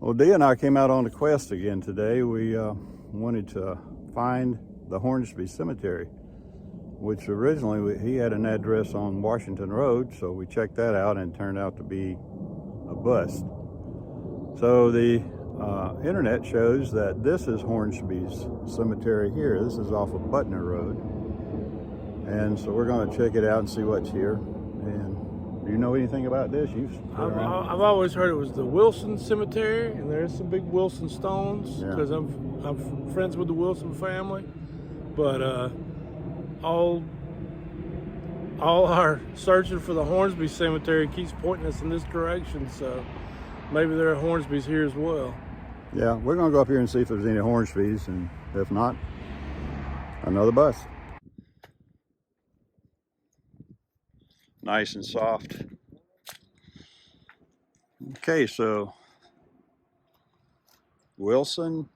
Well, Dee and I came out on a quest again today. We wanted to find the Hornsby Cemetery, which originally he had an address on Washington Road, so we checked that out and it turned out to be a bust. So the internet shows that this is Hornsby's cemetery here. This is off of Butner Road. And so we're going to check it out and see what's here. And do you know anything about this? I've always heard it was the Wilson Cemetery, and there's some big Wilson stones because I'm friends with the Wilson family. But all our searching for the Hornsby Cemetery keeps pointing us in this direction, so maybe there are Hornsbys here as well. Yeah, we're going to go up here and see if there's any Hornsbys, and if not, another bus. Nice and soft. Okay, so Wilson.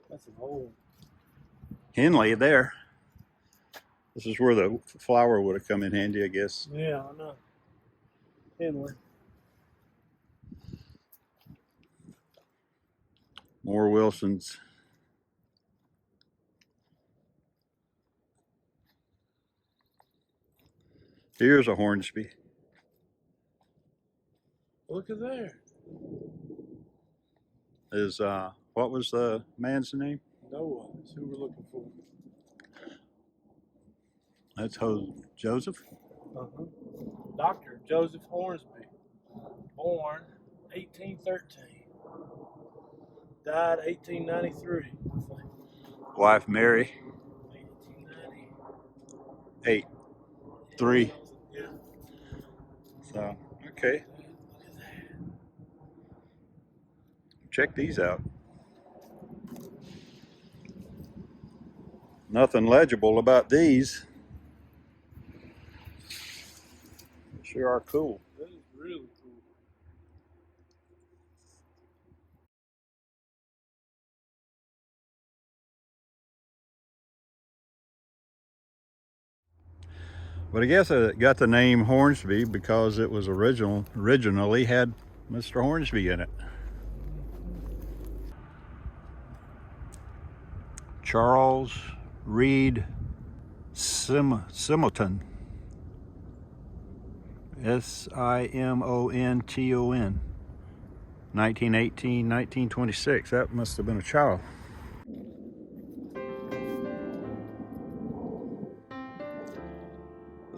That's an old Henley there. This is where the flower would have come in handy, I guess. Yeah, I know. Henley. More Wilsons. Here's a Hornsby. Look at there. Is what was the man's name? Noah is who we're looking for. That's Joseph. Dr. Joseph Hornsby, born 1813, died 1893, I think. Wife Mary. 1890. 3. Yeah. So okay. Look at that. Check these out. Nothing legible about these. Sure are cool. That is really cool. But I guess it got the name Hornsby because it was originally had Mr. Hornsby in it. Charles Reed Simonton. Simonton. 1918, 1926. That must have been a child.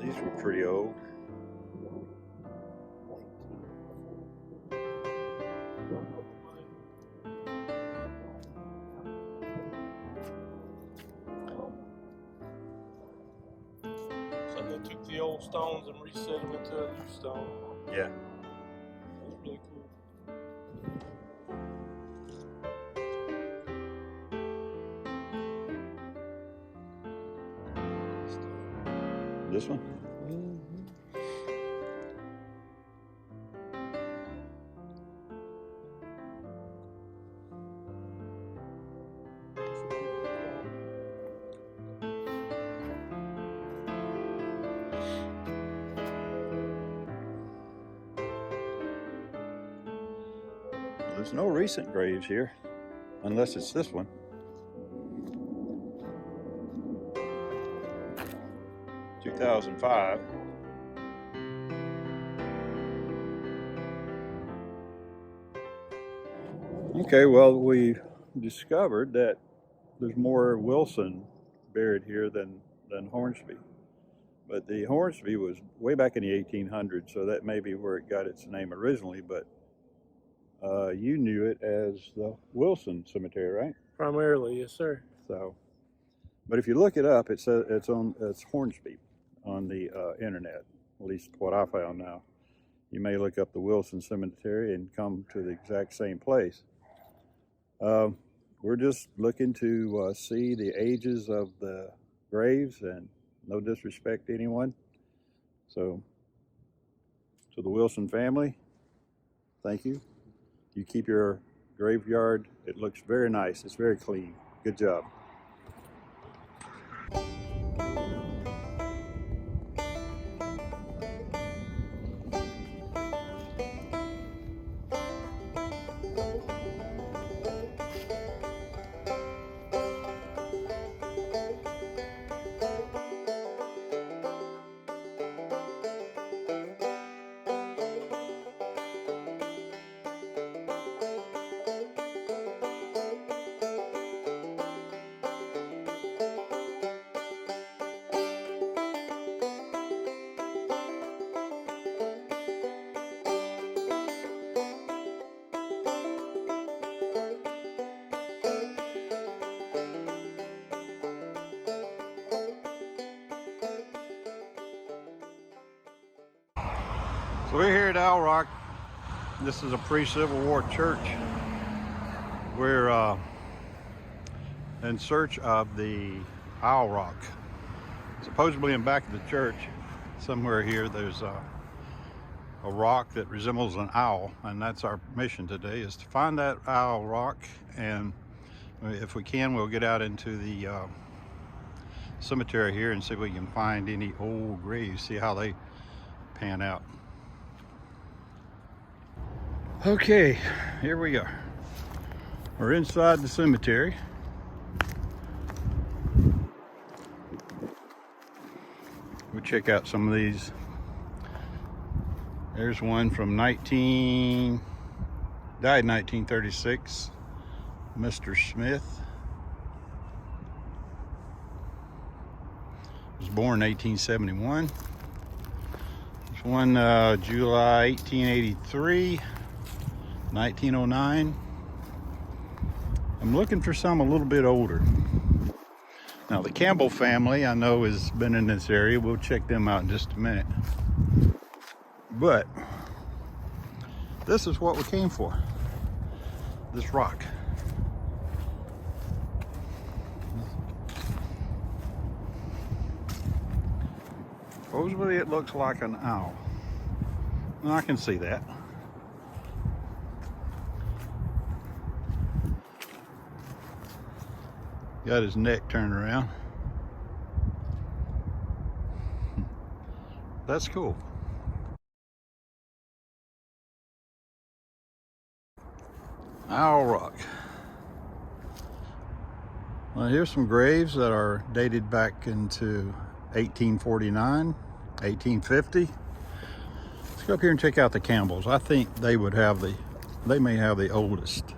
These were pretty old. So they took the old stones and reset them into a new stone. Yeah. That's really cool. This one? There's no recent graves here, unless it's this one. (2005). Okay, well, we discovered that there's more Wilson buried here than Hornsby. But the Hornsby was way back in the 1800s, so that may be where it got its name originally, but you knew it as the Wilson Cemetery, right? Primarily, yes, sir. So, but if you look it up, it says it's Hornsby on the internet, at least what I found now. You may look up the Wilson Cemetery and come to the exact same place. We're just looking to see the ages of the graves, and no disrespect to anyone. So, to the Wilson family, thank you. You keep your graveyard, it looks very nice, it's very clean. Good job. We're here at Owl Rock. This is a pre-Civil War church. We're in search of the Owl Rock. Supposedly in back of the church, somewhere here, there's a rock that resembles an owl, and that's our mission today, is to find that Owl Rock, and if we can, we'll get out into the cemetery here and see if we can find any old graves, see how they pan out. Okay, here we are. We're inside the cemetery. We'll check out some of these. There's one from died in 1936, Mr. Smith. Was born in 1871. There's one July 1883, 1909. I'm looking for some a little bit older. Now the Campbell family I know has been in this area. We'll check them out in just a minute. But this is what we came for. This rock. Supposedly it looks like an owl. Well, I can see that. Got his neck turned around. That's cool. Owl Rock. Well, here's some graves that are dated back into 1849, 1850. Let's go up here and check out the Campbells. I think they may have the oldest.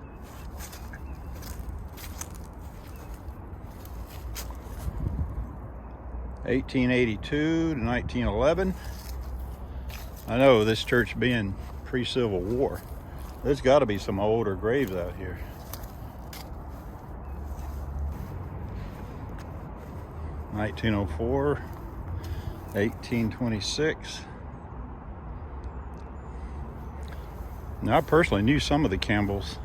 (1882 to 1911). I know this church being pre-Civil War, there's got to be some older graves out here. (1904, 1826). Now, I personally knew some of the Campbells.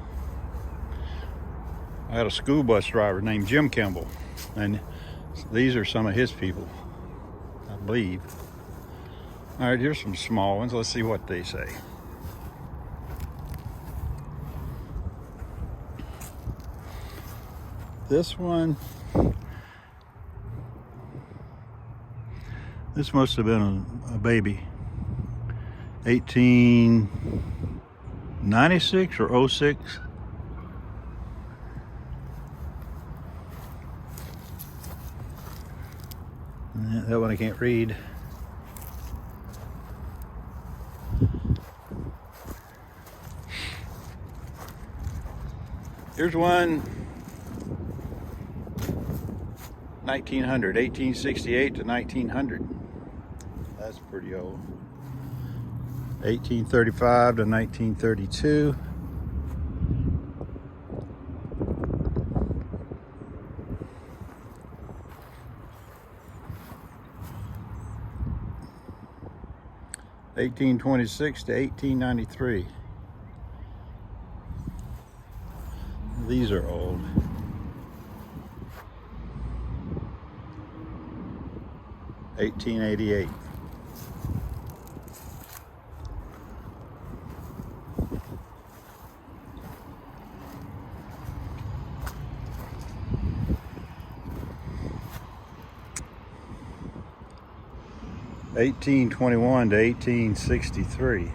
I had a school bus driver named Jim Campbell, and these are some of his people, I believe. All right, here's some small ones. Let's see what they say. This one, this must have been a baby. 1896 or 06. That one I can't read. Here's one 1900, 1868 to 1900. That's pretty old. 1835 to 1932. (1826 to 1893). These are old. (1888). (1821 to 1863).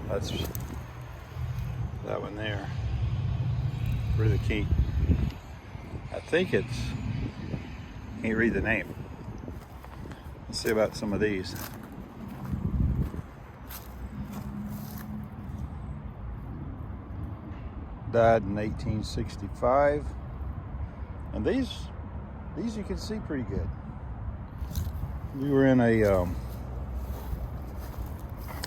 That's that one there. Really can't. I think it's. Can't read the name. Let's see about some of these. Died in 1865, and these you can see pretty good. We were in a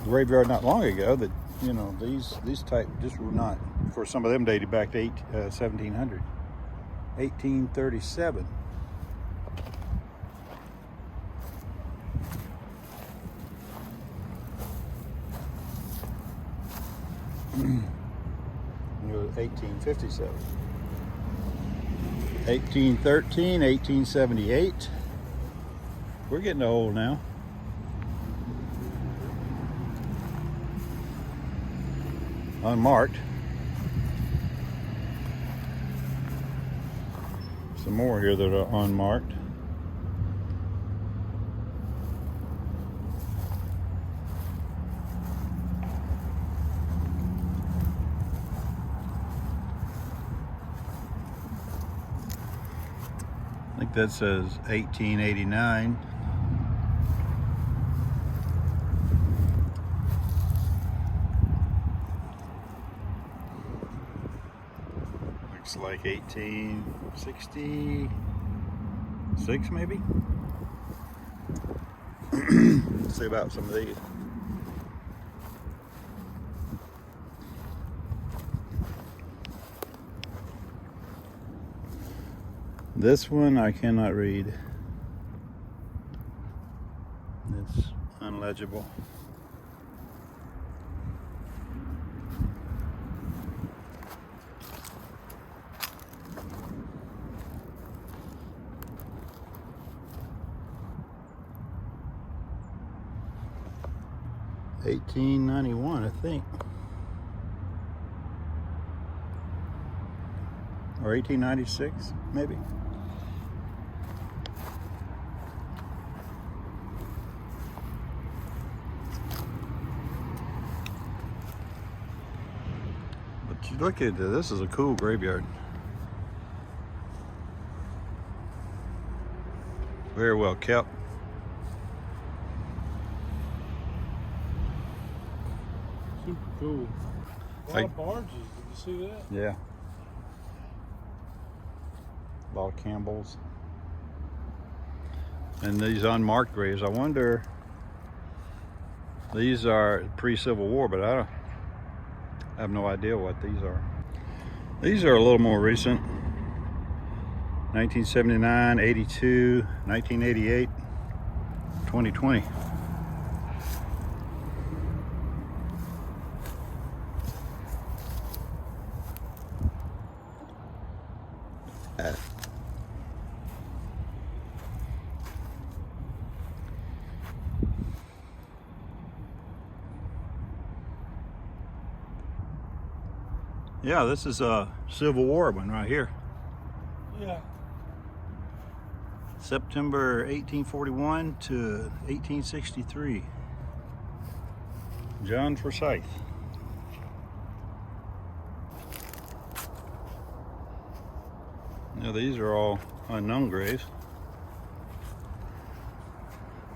graveyard not long ago that, you know, these type just were not. Of course, some of them dated back to 1700, 1837. It was 1857. 1813, 1878. We're getting old now. Unmarked. Some more here that are unmarked. I think that says 1889. Looks like 1866 maybe. Let's see about some of these. This one I cannot read. It's unlegible. $1891, I think, or 1896, maybe. But you look at this is a cool graveyard. Very well kept. Super cool. A lot of barges. Did you see that? Yeah. A lot of Campbells. And these unmarked graves, I wonder, these are pre-Civil War, but I have no idea what these are. These are a little more recent. 1979, 82, 1988, 2020. Yeah, this is a Civil War one right here. Yeah. September 1841 to 1863. John Forsyth. Now these are all unknown graves.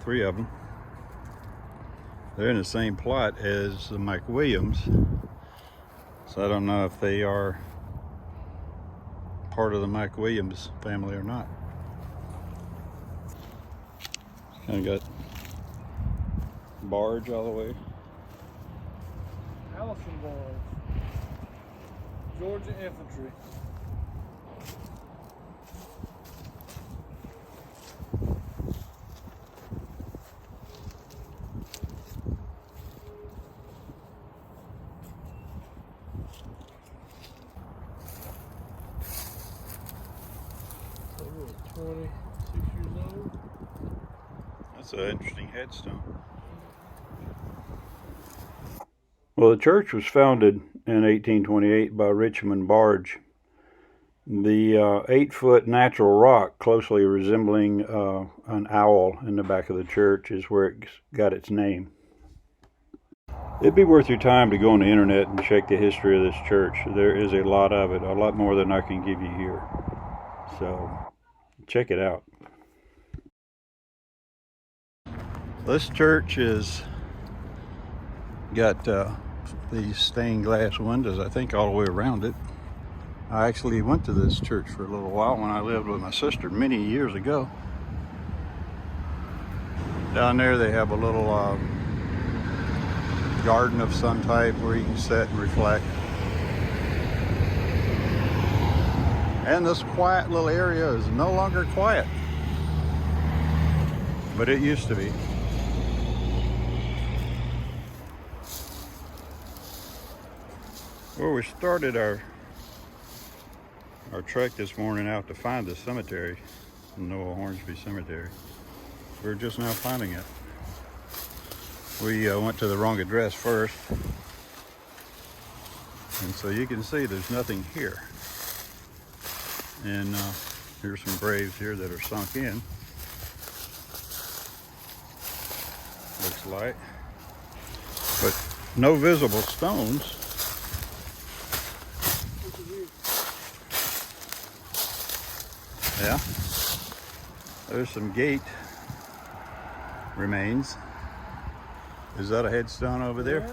3 of them. They're in the same plot as the Mike Williams. So I don't know if they are part of the Mike Williams family or not. Kind of got barge all the way. Allison barge. Georgia Infantry. So we're 26 years old. That's an interesting headstone. Well, the church was founded in 1828 by Richmond Barge. The 8-foot natural rock, closely resembling an owl in the back of the church, is where it got its name. It'd be worth your time to go on the internet and check the history of this church. There is a lot of it, a lot more than I can give you here. So, check it out. This church is got these stained glass windows, I think, all the way around it. I actually went to this church for a little while when I lived with my sister many years ago. Down there they have a little garden of some type where you can sit and reflect. And this quiet little area is no longer quiet, but it used to be. Well, we started our trek this morning out to find the cemetery, Noah Hornsby Cemetery. We're just now finding it. We went to the wrong address first, and so you can see there's nothing here. And here's some graves here that are sunk in, looks like, but no visible stones. Yeah, there's some gate remains. Is that a headstone over there? Yeah.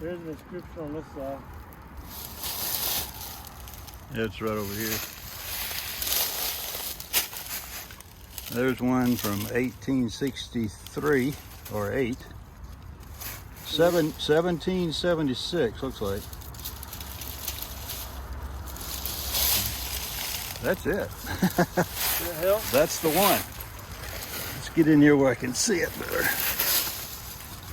There's an inscription on this side. It's right over here. There's one from 1863 or 1776 looks like. That's it. Does that help? That's the one. Let's get in here where I can see it better.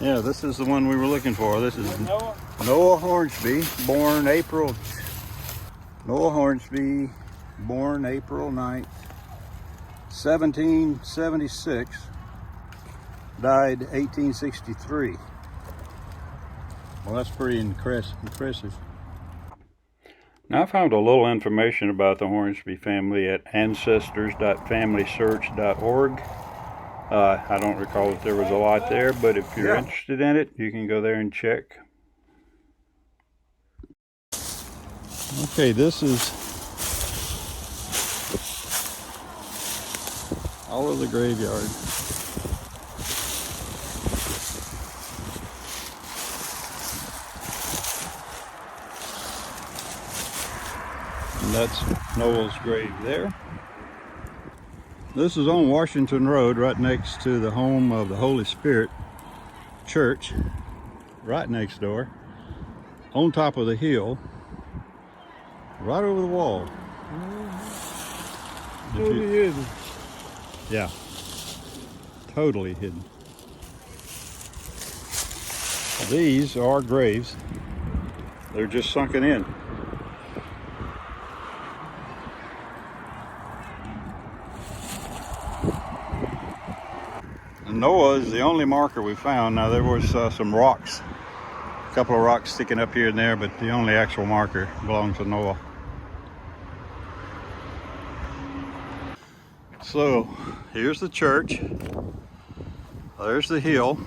Yeah, this is the one we were looking for. This is Noah Hornsby, born April 9th, 1776, died 1863. Well, that's pretty impressive. Now, I found a little information about the Hornsby family at ancestors.familysearch.org. I don't recall if there was a lot there, but if you're interested in it, you can go there and check. Okay, this is all of the graveyard. And that's Noah's grave there. This is on Washington Road, right next to the home of the Holy Spirit Church, right next door, on top of the hill, right over the wall. Totally hidden. Yeah, totally hidden. These are graves. They're just sunken in. Noah is the only marker we found. Now there was some rocks, a couple of rocks sticking up here and there, but the only actual marker belongs to Noah. So here's the church. There's the hill.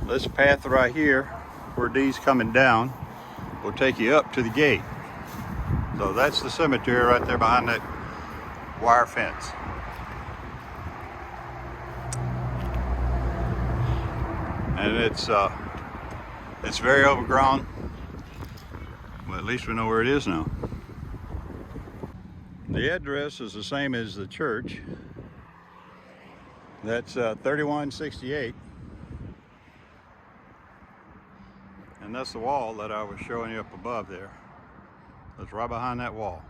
This path right here, where Dee's coming down, will take you up to the gate. So that's the cemetery right there behind that wire fence. And it's very overgrown, but at least we know where it is now. The address is the same as the church. That's 3168, and that's the wall that I was showing you up above there. That's right behind that wall.